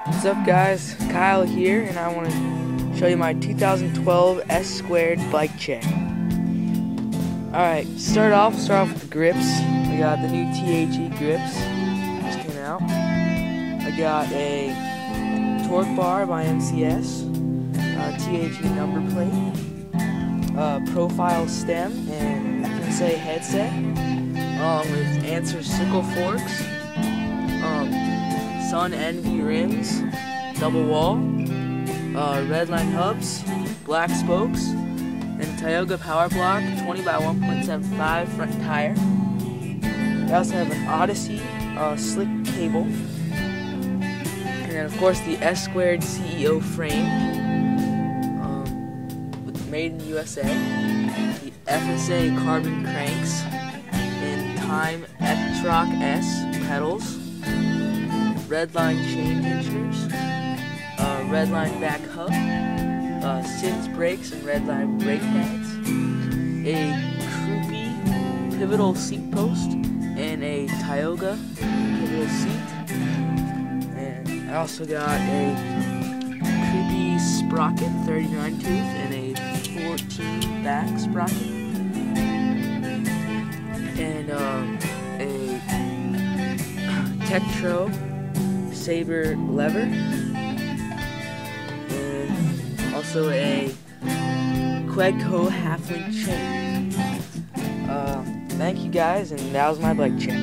What's up guys, Kyle here, and I want to show you my 2012 S Squared bike check. Alright, start off with the grips. I got the new THE grips, just came out. I got a torque bar by MCS, THE number plate, profile stem, and say headset, with Answer sickle forks, Sun Envy rims, double wall, redline hubs, black spokes, and Tioga power block 20 by 1.75 front tire. I also have an Odyssey slick cable, and then of course the S Squared CEO frame, with made in the USA, the FSA carbon cranks, and Time X-Rock S pedals, redline chain pinchers, redline back hub, Sins brakes and redline brake pads, a Krupi pivotal seat post, and a Tioga pivotal seat. And I also got a Krupi sprocket 39 tooth and a 14 back sprocket, and a Tektro Saber lever, and also a Quegco half-link chain. Thank you guys, and that was my bike check.